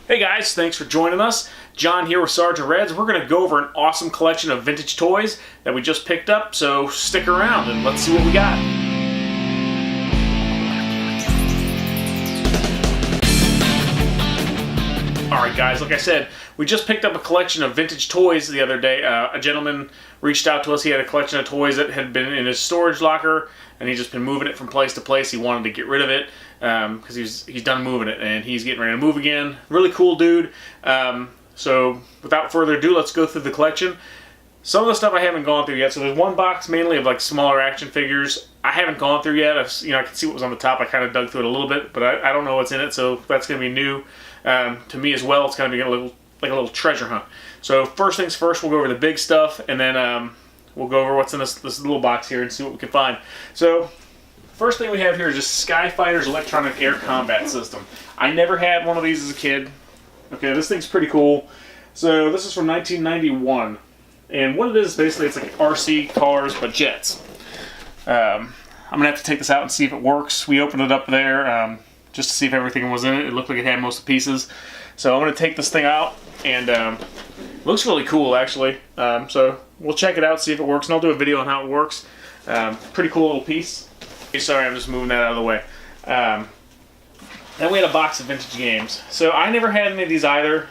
Hey guys, thanks for joining us. John here with Sergeant Reds. We're going to go over an awesome collection of vintage toys that we just picked up, so stick around and let's see what we got. Alright guys, like I said, we just picked up a collection of vintage toys the other day. A gentleman reached out to us. He had a collection of toys that had been in his storage locker, and he's just been moving it from place to place. He wanted to get rid of it because he's done moving it, and he's getting ready to move again. Really cool dude. So without further ado, let's go through the collection. Some of the stuff I haven't gone through yet. So there's one box mainly of like smaller action figures. I haven't gone through yet. I can see what was on the top. I kind of dug through it a little bit, but I don't know what's in it, so that's going to be new to me as well. It's going to be like a little treasure hunt. So first things first, we'll go over the big stuff, and then we'll go over what's in this little box here and see what we can find. So first thing we have here is just Skyfighter's electronic air combat system. I never had one of these as a kid. Okay, this thing's pretty cool. So this is from 1991. And what it is, basically, it's like RC cars, but jets. I'm going to have to take this out and see if it works. We opened it up there just to see if everything was in it. It looked like it had most of the pieces. So I'm going to take this thing out, and it looks really cool, actually. So we'll check it out, see if it works, and I'll do a video on how it works. Pretty cool little piece. Okay, sorry, I'm just moving that out of the way. Then we had a box of vintage games. So I never had any of these either.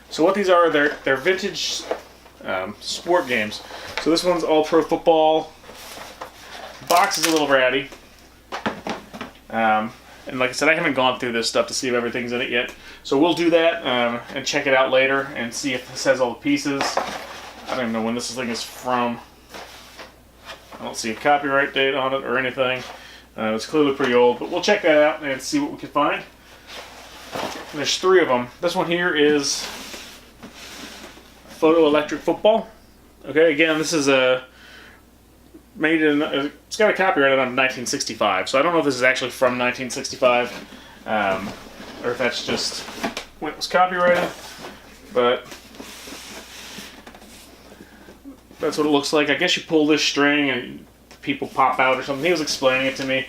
So what these are, they're vintage sport games. So this one's All Pro Football. The box is a little ratty. And like I said, I haven't gone through this stuff to see if everything's in it yet. So we'll do that and check it out later and see if this has all the pieces. I don't even know when this thing is from. I don't see a copyright date on it or anything. It's clearly pretty old, but we'll check that out and see what we can find. And there's three of them. This one here is Photoelectric Football. Okay, again, this is made in. It's got a copyright on 1965, so I don't know if this is actually from 1965 or if that's just when it was copyrighted. But that's what it looks like. I guess you pull this string and people pop out or something. He was explaining it to me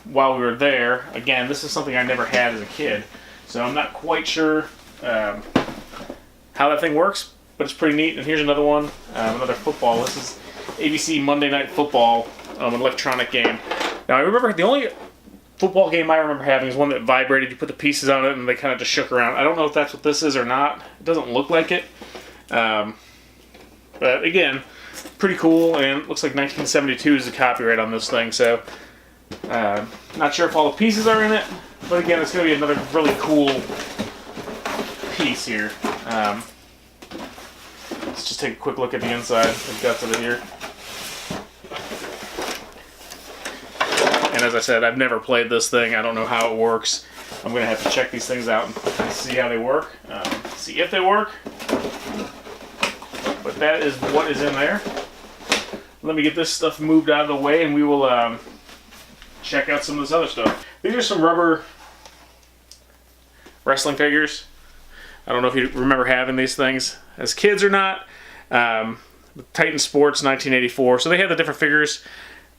while we were there. Again, this is something I never had as a kid, so I'm not quite sure how that thing works, but it's pretty neat. And here's another one, another football. This is ABC Monday Night Football, an electronic game. Now I remember the only football game I remember having is one that vibrated. You put the pieces on it and they kind of just shook around. I don't know if that's what this is or not. It doesn't look like it. But again, pretty cool, and it looks like 1972 is the copyright on this thing, so not sure if all the pieces are in it, but again, it's going to be another really cool piece here. Let's just take a quick look at the inside, the guts of it here. And as I said, I've never played this thing. I don't know how it works. I'm going to have to check these things out and see how they work, see if they work. But that is what is in there. Let me get this stuff moved out of the way, and we will check out some of this other stuff. These are some rubber wrestling figures. I don't know if you remember having these things as kids or not. Titan Sports 1984. So they have the different figures.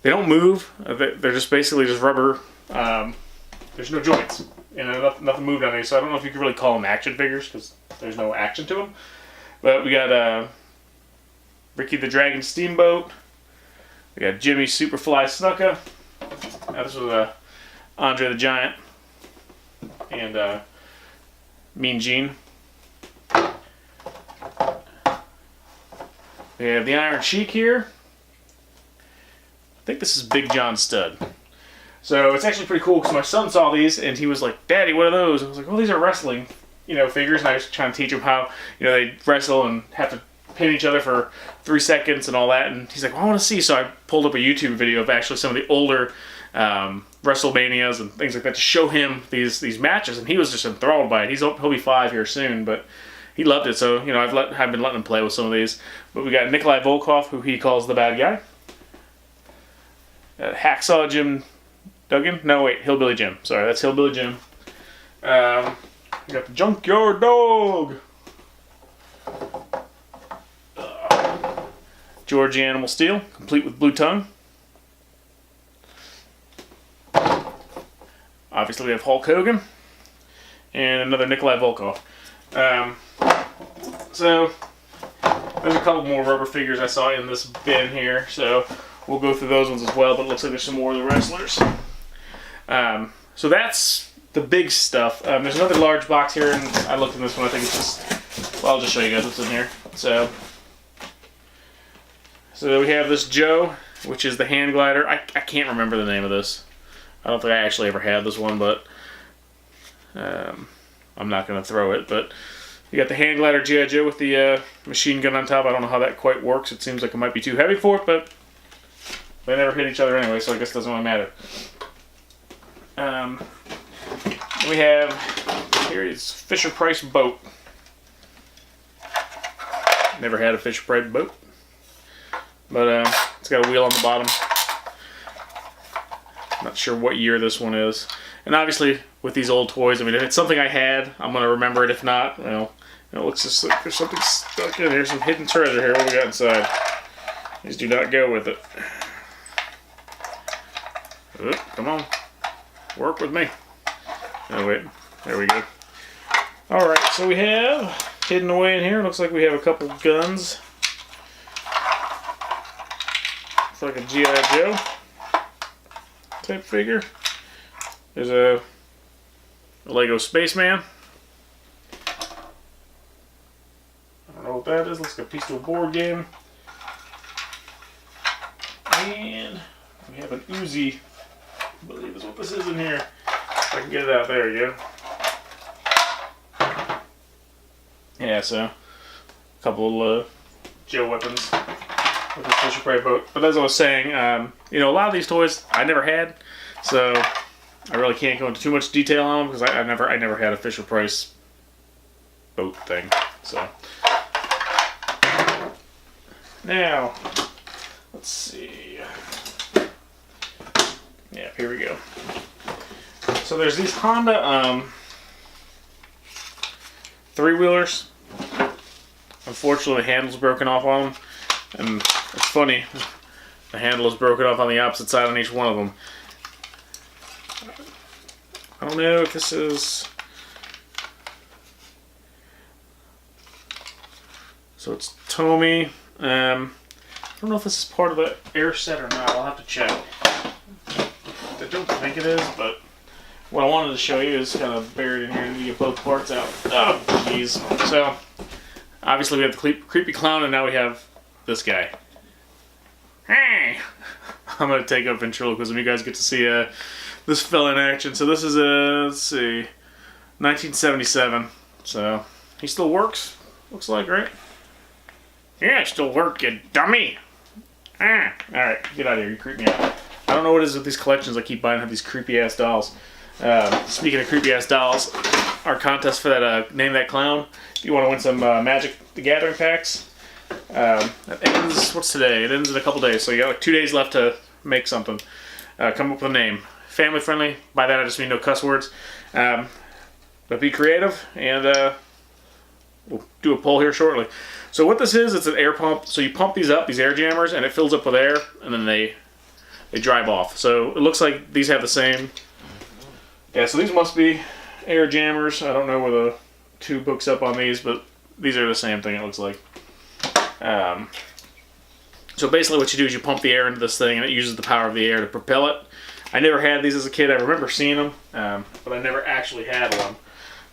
They don't move. They're just basically just rubber. There's no joints. Nothing moved on these. So I don't know if you could really call them action figures because there's no action to them. But we got Ricky the Dragon Steamboat. We got Jimmy Superfly Snuka. Now this was Andre the Giant and Mean Gene. We have the Iron Sheik here. I think this is Big John Studd. So it's actually pretty cool because my son saw these and he was like, "Daddy, what are those?" I was like, "Oh, these are wrestling, figures." And I was trying to teach him how, they wrestle and have to pin each other for 3 seconds and all that. And he's like, "Well, I want to see." So I pulled up a YouTube video of actually some of the older WrestleManias and things like that to show him these matches, and he was just enthralled by it. He'll be 5 here soon, but he loved it. So I've been letting him play with some of these. But we got Nikolai Volkoff, who he calls the bad guy. Hacksaw Jim Duggan. No, wait, Hillbilly Jim. Sorry, that's Hillbilly Jim. We got the Junkyard Dog. Georgie Animal Steel, complete with blue tongue. Obviously we have Hulk Hogan. and another Nikolai Volkoff. So there's a couple more rubber figures I saw in this bin here, so we'll go through those ones as well, but it looks like there's some more of the wrestlers. So that's the big stuff. There's another large box here, and I looked in this one. I think it's just, well, I'll just show you guys what's in here. So we have this Joe, which is the hand glider. I can't remember the name of this. I don't think I actually ever had this one, but I'm not going to throw it. But you got the hand glider G.I. Joe with the machine gun on top. I don't know how that quite works. It seems like it might be too heavy for it, but they never hit each other anyway, so I guess it doesn't really matter. We have, here is Fisher-Price boat. Never had a Fisher-Price boat. But it's got a wheel on the bottom. Not sure what year this one is. And obviously, with these old toys, I mean, if it's something I had, I'm going to remember it. If not, well, it looks just like there's something stuck in here. Some hidden treasure here. What we got inside? These do not go with it. Oh, come on. Work with me. Oh, wait. There we go. Alright, so we have, hidden away in here, looks like we have a couple guns. It's like a G.I. Joe type figure. There's a Lego Spaceman. I don't know what that is. Looks like a piece of a board game. And we have an Uzi, I believe is what this is in here. If I can get it out, there you go. Yeah, so a couple Joe weapons with the Fisher-Price boat. But as I was saying, you know, a lot of these toys I never had, so I really can't go into too much detail on them because I never had a Fisher-Price boat thing. So now let's see. Yeah, here we go. So there's these Honda three-wheelers. Unfortunately, the handle's broken off on them. And it's funny, the handle is broken off on the opposite side on each one of them. I don't know if this is... So it's Tommy. I don't know if this is part of the air set or not. I'll have to check. I don't think it is, but what I wanted to show you is kind of buried in here and you get both parts out. Oh, jeez. So, obviously we have the creepy clown, and now we have this guy. Hey! I'm going to take up ventriloquism. You guys get to see this fella in action. So this is let's see, 1977. So, he still works, looks like, right? Yeah, still work, you dummy! Alright, get out of here, you creep me out. I don't know what it is with these collections I keep buying, have these creepy ass dolls. Speaking of creepy ass dolls, our contest for that Name That Clown, if you want to win some Magic the Gathering packs, that ends, what's today? It ends in a couple days, so you got like 2 days left to make something. Come up with a name. Family friendly, by that I just mean no cuss words. But be creative, and we'll do a poll here shortly. So what this is, it's an air pump. So you pump these up, these air jammers, and it fills up with air, and then they drive off. So it looks like these have the same. Yeah, so these must be air jammers. I don't know where the tube hooks up on these, but these are the same thing, it looks like. So basically what you do is you pump the air into this thing, and it uses the power of the air to propel it. I never had these as a kid. I remember seeing them, but I never actually had one.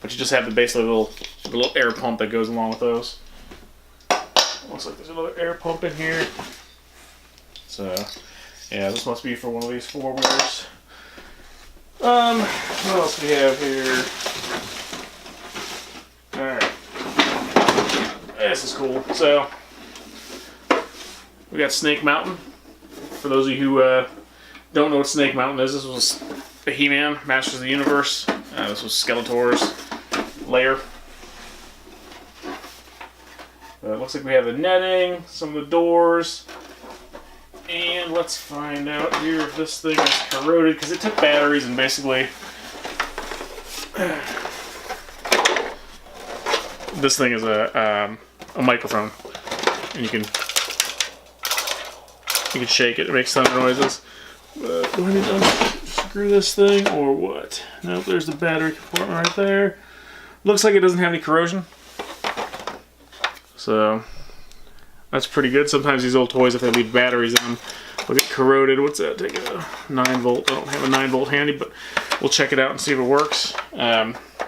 But you just have the basically the little air pump that goes along with those. Looks like there's another air pump in here. So, yeah, this must be for one of these four-wheelers. What else do we have here? Alright. This is cool. So, we got Snake Mountain. For those of you who don't know what Snake Mountain is, this was the He-Man, Masters of the Universe. This was Skeletor's Lair. It looks like we have the netting, some of the doors, and let's find out here if this thing is corroded, because it took batteries and basically this thing is a microphone, and you can shake it, it makes thunder noises. Do I need to screw this thing or what? Nope, there's the battery compartment right there. Looks like it doesn't have any corrosion. So that's pretty good. Sometimes these old toys, if they leave batteries in them, will get corroded. What's that? Take a 9 volt. I don't have a 9 volt handy, but we'll check it out and see if it works.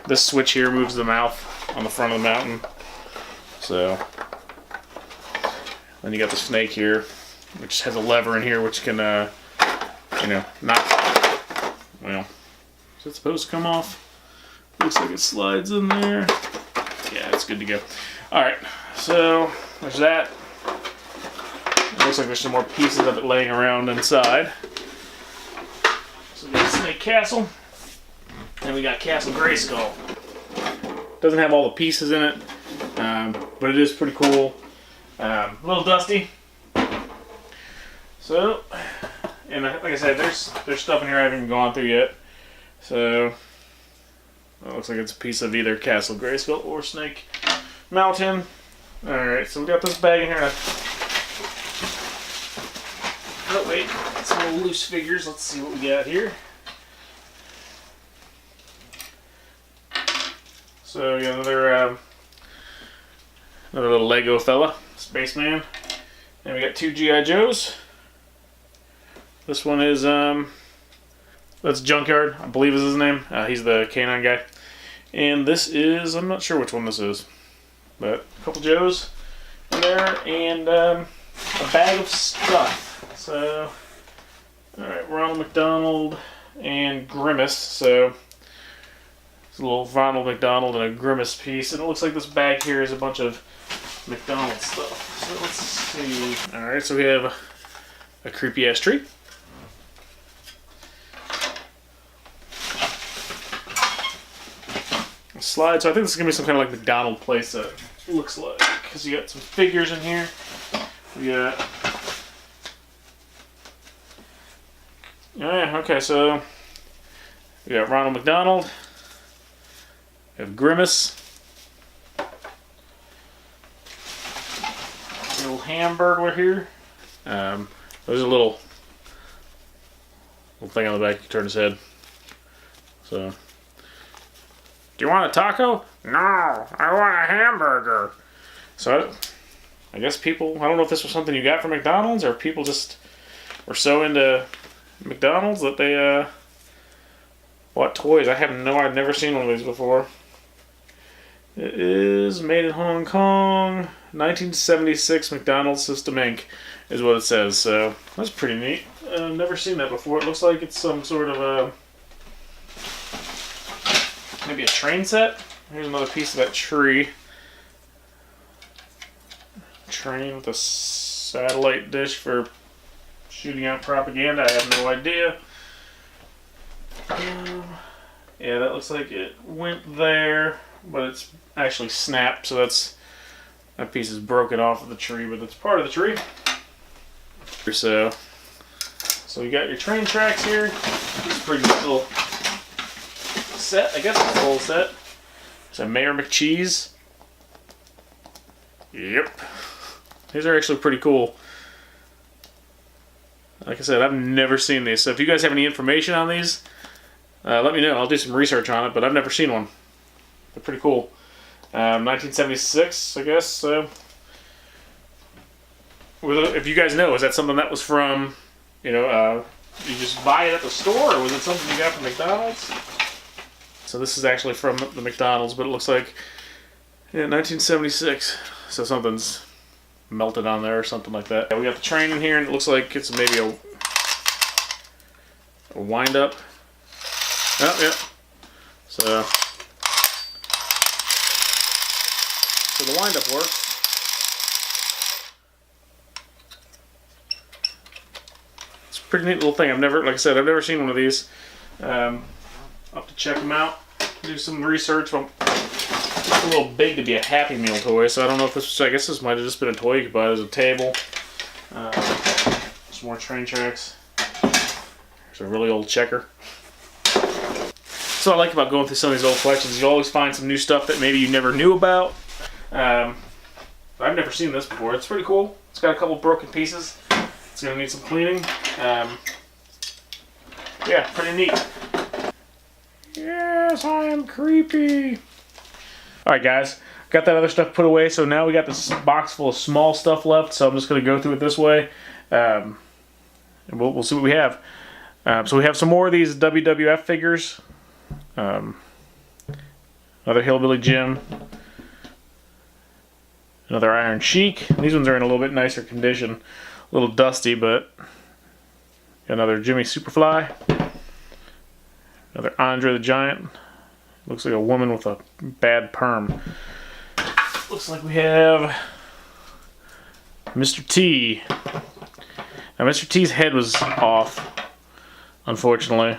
This switch here moves the mouth on the front of the mountain. So then you got the snake here, which has a lever in here which can, you know, not, well, is it supposed to come off? Looks like it slides in there. Yeah, it's good to go. Alright, so there's that. It looks like there's some more pieces of it laying around inside. So we got Snake Castle. And we got Castle Grayskull. Doesn't have all the pieces in it, but it is pretty cool. A little dusty. So, and like I said, there's stuff in here I haven't even gone through yet. So, it looks like it's a piece of either Castle Grayskull or Snake Mountain. Alright, so we got this bag in here. Oh wait, some little loose figures. Let's see what we got here. So we got another little Lego fella, Spaceman. And we got 2 G.I. Joes. This one is that's Junkyard, I believe is his name. He's the canine guy. And this is, I'm not sure which one this is, but a couple Joes in there and a bag of stuff. So, alright, Ronald McDonald and Grimace. So, it's a little Ronald McDonald and a Grimace piece. And it looks like this bag here is a bunch of McDonald stuff. So, let's see. Alright, so we have a creepy ass tree. A slide. So, I think this is going to be some kind of like McDonald place that it looks like. Because you got some figures in here. We got. Oh yeah, okay, so we got Ronald McDonald, we have Grimace, little Hamburglar here. There's a little thing on the back, you turn his head. So, do you want a taco? No, I want a hamburger. So, I guess people, I don't know if this was something you got from McDonald's or people just were so into McDonald's that they bought toys. I have I've never seen one of these before. It is made in Hong Kong, 1976 McDonald's System Inc. is what it says. So that's pretty neat. I've never seen that before. It looks like it's some sort of maybe a train set. Here's another piece of that tree. Train with a satellite dish for shooting out propaganda. I have no idea. Yeah, that looks like it went there, but it's actually snapped, so that piece is broken off of the tree, but it's part of the tree. So you got your train tracks here. It's a pretty nice little set. I guess it's a full set. It's a Mayor McCheese. Yep. These are actually pretty cool. Like I said, I've never seen these, so if you guys have any information on these, let me know. I'll do some research on it, but I've never seen one. They're pretty cool. 1976, I guess. So, if you guys know, is that something that was from, you just buy it at the store, or was it something you got from McDonald's? So this is actually from the McDonald's, but it looks like, 1976. So something's melted on there or something like that. Yeah, we got the train in here, and it looks like it's maybe a wind-up. Oh, yeah. So the wind-up works. It's a pretty neat little thing. Like I said, I've never seen one of these. I'll have to check them out, do some research. Well, it's a little big to be a Happy Meal toy, so I don't know if I guess this might have just been a toy you could buy as a table. Some more train tracks. There's a really old checker. So what I like about going through some of these old collections, you always find some new stuff that maybe you never knew about. I've never seen this before. It's pretty cool. It's got a couple broken pieces. It's going to need some cleaning. Yeah, pretty neat. Yes, I am creepy. Alright guys, got that other stuff put away, so now we got this box full of small stuff left, so I'm just going to go through it this way. And we'll see what we have. So we have some more of these WWF figures. Another Hillbilly Jim. Another Iron Sheik. These ones are in a little bit nicer condition. A little dusty, but another Jimmy Superfly. Another Andre the Giant. Looks like a woman with a bad perm. Looks like we have Mr. T. Now Mr. T's head was off, unfortunately.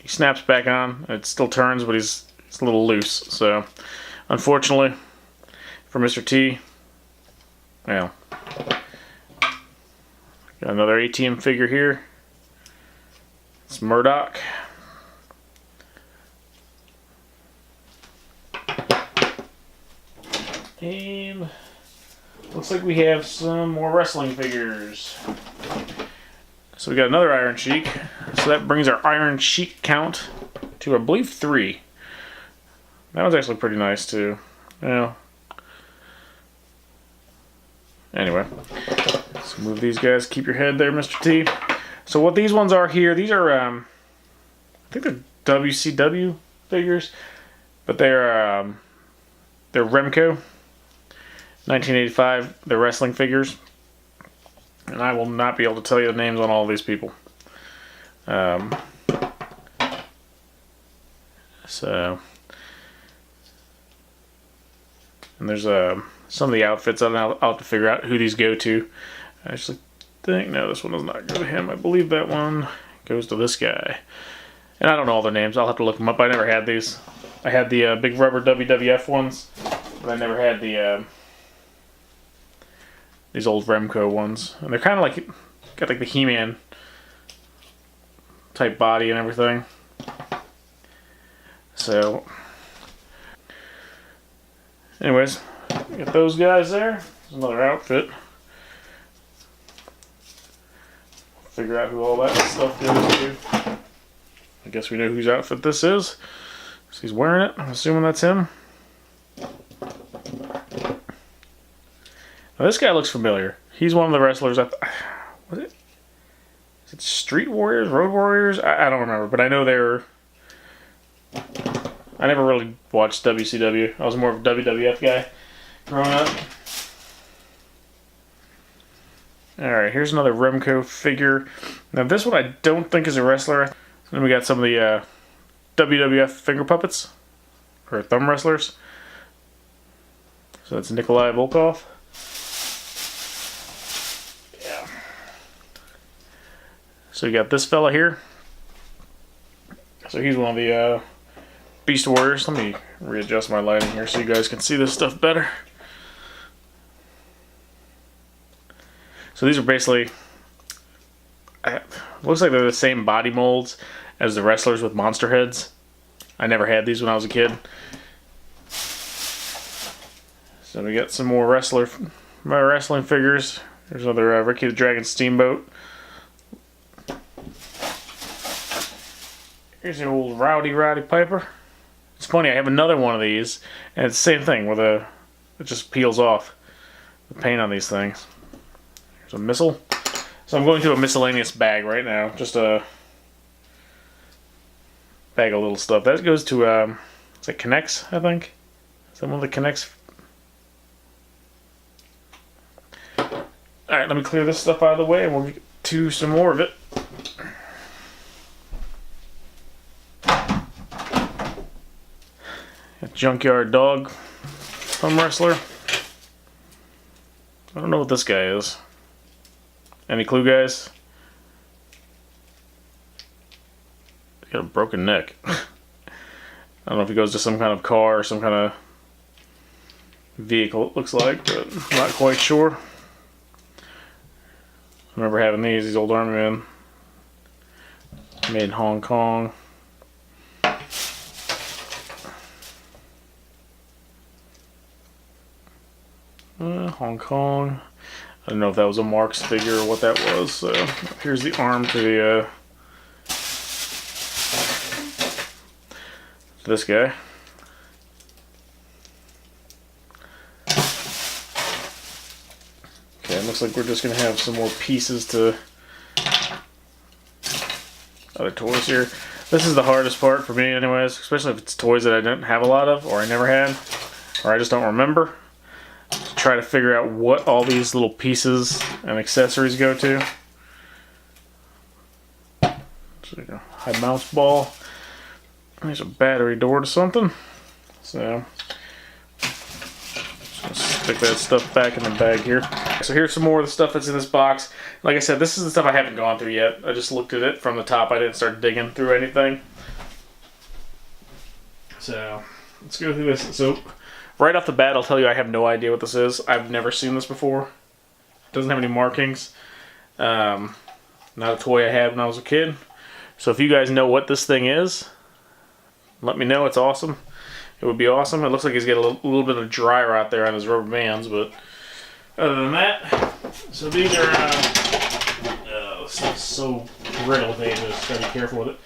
He snaps back on. It still turns, but it's a little loose. So, unfortunately, for Mr. T, well, got another ATM figure here. It's Murdoch. And looks like we have some more wrestling figures. So we got another Iron Sheik. So that brings our Iron Sheik count to, I believe, 3. That one's actually pretty nice too. Yeah. Anyway, let's move these guys. Keep your head there, Mr. T. So what these ones are here, these are, I think they're WCW figures, but they're Remco, 1985. They're wrestling figures, and I will not be able to tell you the names on all of these people. So, and there's some of the outfits. I'll have to figure out who these go to. I actually think, no, this one does not go to him. I believe that one goes to this guy. And I don't know all their names. I'll have to look them up. I never had these. I had the big rubber WWF ones, but I never had the these old Remco ones. And they're kind of like, got like the He-Man type body and everything. So, anyways, got those guys there. There's another outfit. Figure out who all that stuff goes to. I guess we know whose outfit this is. So he's wearing it. I'm assuming that's him. Now this guy looks familiar. He's one of the wrestlers. What is it? Is it Street Warriors? Road Warriors? I don't remember, but I know they're... I never really watched WCW. I was more of a WWF guy growing up. Alright, here's another Remco figure. Now this one I don't think is a wrestler. Then we got some of the WWF Finger Puppets, or thumb wrestlers. So that's Nikolai Volkoff. Yeah. So you got this fella here. So he's one of the Beast Warriors. Let me readjust my lighting here so you guys can see this stuff better. So these are basically, looks like they're the same body molds as the wrestlers with monster heads. I never had these when I was a kid. So we got some more wrestling figures. There's another Ricky the Dragon Steamboat. Here's the old Rowdy Piper. It's funny, I have another one of these, and it's the same thing where it just peels off the paint on these things. There's a missile. So I'm going to a miscellaneous bag right now. Just a bag of little stuff. That goes to, is it Connects, I think? Is that one of the Connects? Alright, let me clear this stuff out of the way and we'll get to some more of it. A Junkyard Dog thumb wrestler. I don't know what this guy is. Any clue, guys? He's got a broken neck. I don't know if he goes to some kind of car or some kind of vehicle, it looks like, but I'm not quite sure. I remember having these old army men. Made in Hong Kong. Hong Kong. I don't know if that was a Marx figure or what that was. So here's the arm to the this guy. Okay, it looks like we're just going to have some more pieces to other toys here. This is the hardest part for me anyways, especially if it's toys that I didn't have a lot of, or I never had, or I just don't remember. To try to figure out what all these little pieces and accessories go to. So, high mouse ball. There's a battery door to something. So, just gonna stick that stuff back in the bag here. So here's some more of the stuff that's in this box. Like I said, this is the stuff I haven't gone through yet. I just looked at it from the top. I didn't start digging through anything. So, let's go through this. So, right off the bat, I'll tell you I have no idea what this is. I've never seen this before. It doesn't have any markings. Not a toy I had when I was a kid. So if you guys know what this thing is, let me know. It's awesome. It would be awesome. It looks like he's got a little bit of dry rot there on his rubber bands, but other than that, so these are, this stuff's so brittle, they just gotta be careful with it.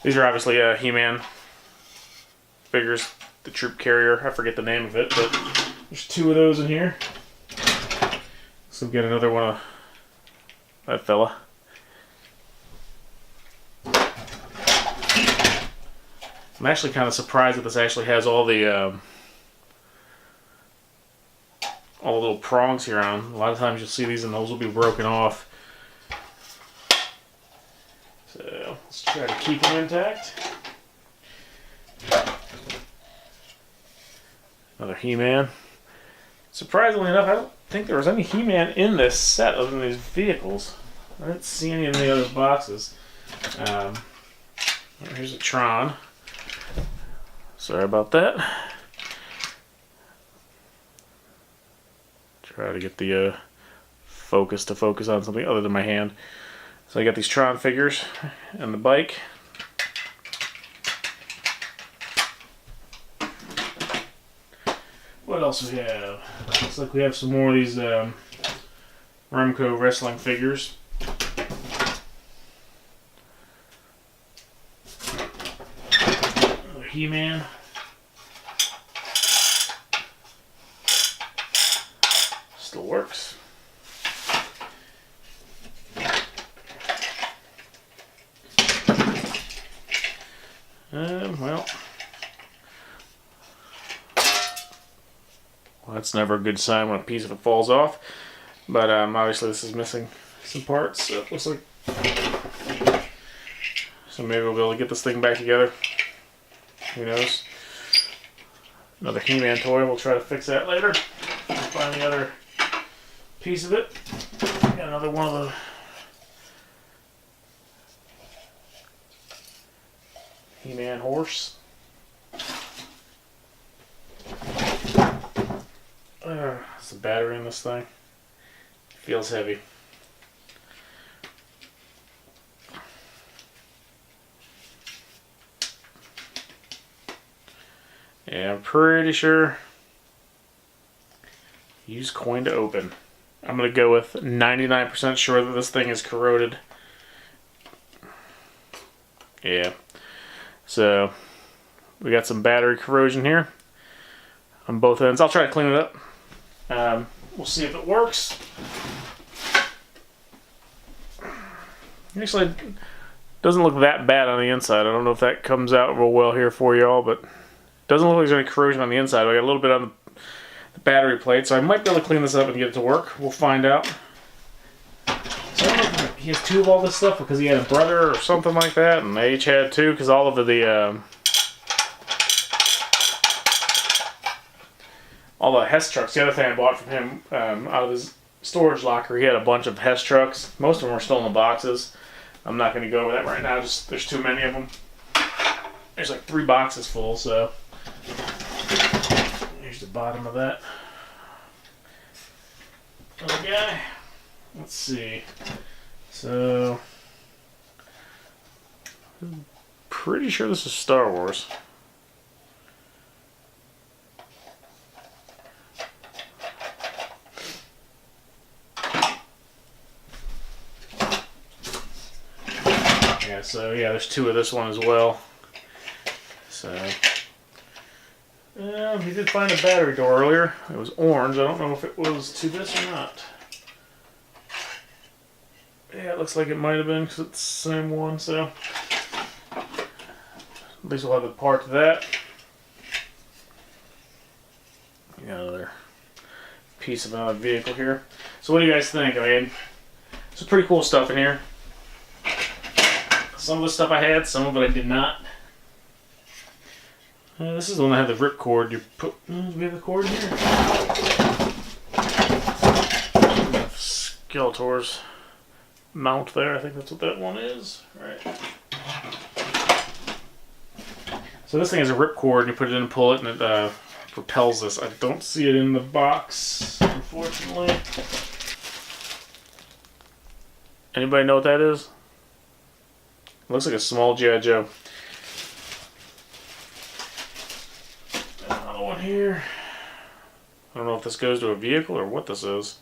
These are obviously He-Man figures, the troop carrier. I forget the name of it, but there's two of those in here. So we'll get another one of that fella. I'm actually kind of surprised that this actually has all the little prongs here on. A lot of times you'll see these and those will be broken off. So let's try to keep them intact. Another He-Man. Surprisingly enough, I don't think there was any He-Man in this set other than these vehicles. I didn't see any in the other boxes. Here's a Tron. Sorry about that. Try to get the focus to focus on something other than my hand. So I got these Tron figures and the bike. What else we have? Looks like we have some more of these Remco wrestling figures. Another He-Man. Still works. Well, that's never a good sign when a piece of it falls off. But obviously this is missing some parts. So it looks like. So maybe we'll be able to get this thing back together. Who knows? Another He-Man toy. We'll try to fix that later. Find the other piece of it. Got another one of the He-Man horse. There's a battery in this thing. Feels heavy. Yeah, I'm pretty sure. Use coin to open. I'm going to go with 99% sure that this thing is corroded. Yeah. So, we got some battery corrosion here on both ends. I'll try to clean it up. We'll see if it works. Actually, it doesn't look that bad on the inside. I don't know if that comes out real well here for y'all, but it doesn't look like there's any corrosion on the inside. I got a little bit on the battery plate, so I might be able to clean this up and get it to work. We'll find out. So I don't know if he has two of all this stuff because he had a brother or something like that, and they each had two because all of all the Hess trucks. The other thing I bought from him out of his storage locker, he had a bunch of Hess trucks. Most of them are still in the boxes. I'm not going to go over that right now. Just there's too many of them. There's like 3 boxes full, so here's the bottom of that. Other guy. Let's see. So, I'm pretty sure this is Star Wars. Yeah, so yeah, there's 2 of this one as well. So He did find a battery door earlier. It was orange. I don't know if it was to this or not. Yeah, it looks like it might have been because it's the same one, so at least we'll have the part to that. Got another piece of another vehicle here. So what do you guys think? I mean, some pretty cool stuff in here. Some of the stuff I had, some of it I did not. This is the one that had the rip cord. You put, do we have the cord here? Skeletor's mount there. I think that's what that one is. Right. So this thing has a rip cord, and you put it in and pull it, and it propels this. I don't see it in the box, unfortunately. Anybody know what that is? It looks like a small G.I. Joe. Another one here. I don't know if this goes to a vehicle or what this is.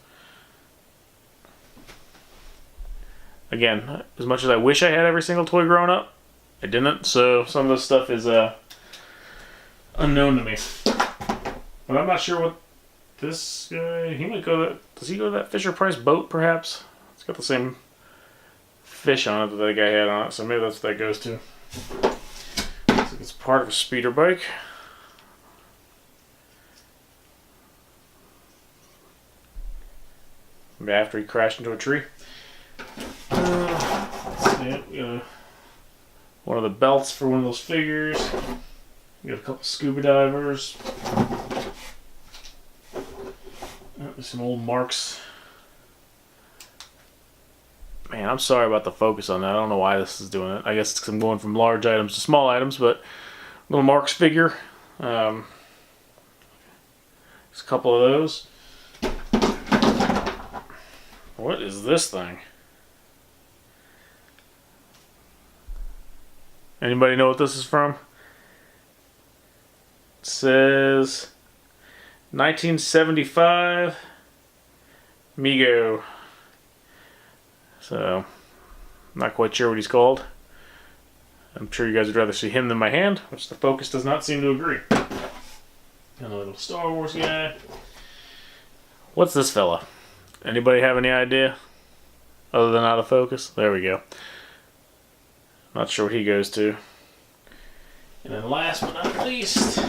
Again, as much as I wish I had every single toy growing up, I didn't, so some of this stuff is unknown to me. But I'm not sure what this guy, he might go to, does he go to that Fisher-Price boat perhaps? It's got the same fish on it that that guy had on it, so maybe that's what that goes to. Looks like it's part of a speeder bike. Maybe after he crashed into a tree. Let's see, we got one of the belts for one of those figures. We got a couple scuba divers. There's some old marks. Man, I'm sorry about the focus on that. I don't know why this is doing it. I guess it's 'cause I'm going from large items to small items, but little Marks figure. There's a couple of those. What is this thing? Anybody know what this is from? It says 1975 Mego. So, I'm not quite sure what he's called. I'm sure you guys would rather see him than my hand, which the focus does not seem to agree. Another little Star Wars guy. What's this fella? Anybody have any idea? Other than out of focus? There we go. Not sure what he goes to. And then last but not least,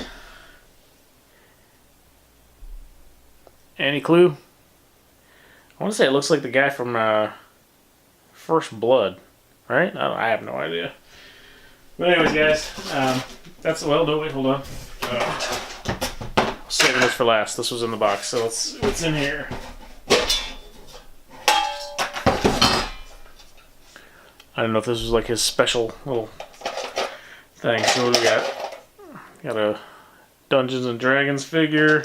any clue? I want to say it looks like the guy from First Blood, right? I have no idea. But anyways, guys, that's, well, no, wait, hold on. Saving this for last. This was in the box, so let's see what's in here. I don't know if this was like his special little thing. So what do we got? Got a Dungeons and Dragons figure,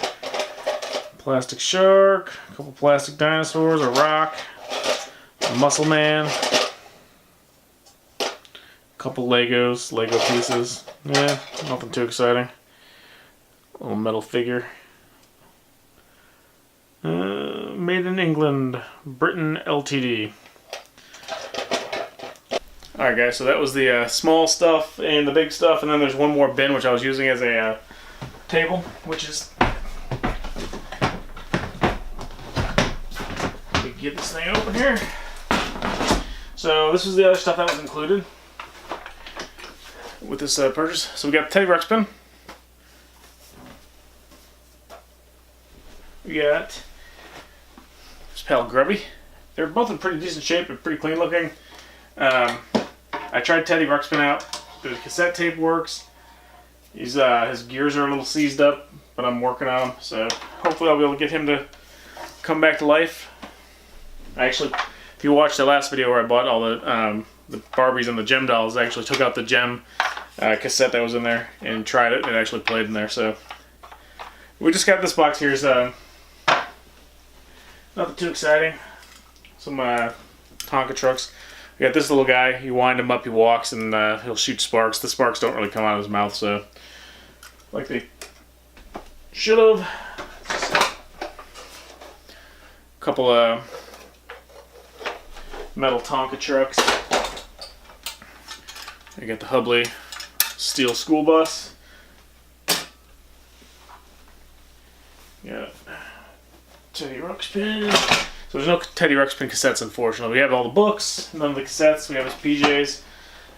plastic shark, a couple plastic dinosaurs, a rock, a muscle man, a couple Lego pieces. Yeah, nothing too exciting. A little metal figure. Made in England, Britain Ltd. Alright guys, so that was the small stuff and the big stuff, and then there's one more bin which I was using as a table, which is... We can get this thing open here. So this was the other stuff that was included with this purchase. So we got the Teddy Ruxpin. We got this pal Grubby. They're both in pretty decent shape and pretty clean looking. I tried Teddy Ruxpin out. The cassette tape works. He's his gears are a little seized up, but I'm working on him. So hopefully I'll be able to get him to come back to life. I actually, if you watched the last video where I bought all the Barbies and the Gem dolls, I actually took out the Gem cassette that was in there and tried it. It actually played in there. So we just got this box here. Is nothing too exciting. Some Tonka trucks. We got this little guy. You wind him up, he walks, and he'll shoot sparks. The sparks don't really come out of his mouth, so like they should have. A couple of metal Tonka trucks. I got the Hubley steel school bus. Yeah. Teddy Ruxpin. So there's no Teddy Ruxpin cassettes, unfortunately. We have all the books, none of the cassettes. We have his PJs.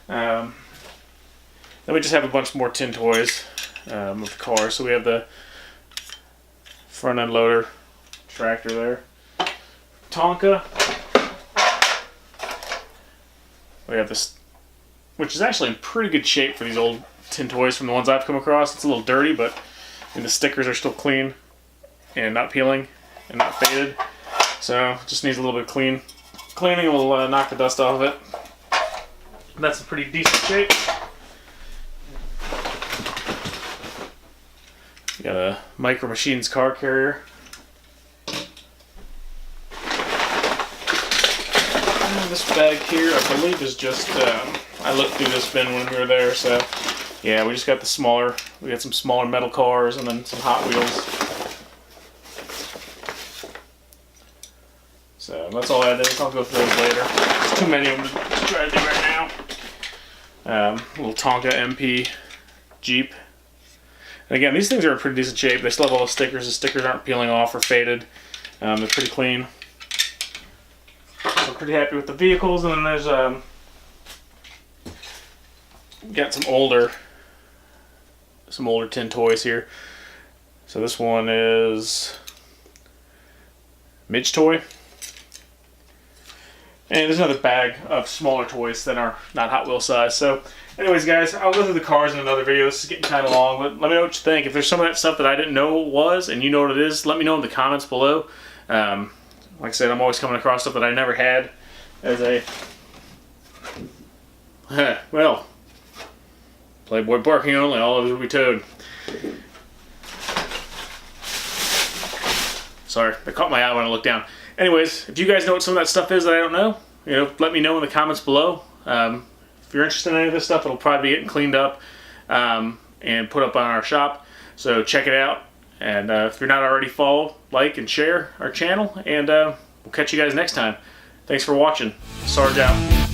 Then we just have a bunch more tin toys of the car. So we have the front end loader tractor there. Tonka. We have this, which is actually in pretty good shape for these old tin toys from the ones I've come across. It's a little dirty, but the stickers are still clean and not peeling and not faded. So just needs a little bit of cleaning. Will knock the dust off of it. That's in pretty decent shape. Got a Micro Machines car carrier. And this bag here, I believe, is just, I looked through this bin when we were there, so yeah, we just got the smaller, we got some smaller metal cars and then some Hot Wheels. So that's all I did. I'll go through those later. There's too many of them to try to do right now. Little Tonka MP Jeep. And again, these things are in pretty decent shape. They still have all the stickers. The stickers aren't peeling off or faded. They're pretty clean. So I'm pretty happy with the vehicles. And then there's got some older tin toys here. So this one is Midge Toy. And there's another bag of smaller toys that are not Hot Wheel size. So anyways, guys, I'll go through the cars in another video. This is getting kind of long, but let me know what you think. If there's some of that stuff that I didn't know what was and you know what it is, let me know in the comments below. Like I said, I'm always coming across stuff that I never had as a, well, Playboy barking only, all of it will be towed. Sorry, that caught my eye when I looked down. Anyways, if you guys know what some of that stuff is that I don't know, let me know in the comments below. If you're interested in any of this stuff, it'll probably be getting cleaned up and put up on our shop. So check it out. And if you're not already, follow, like, and share our channel. And we'll catch you guys next time. Thanks for watching. Sarge out.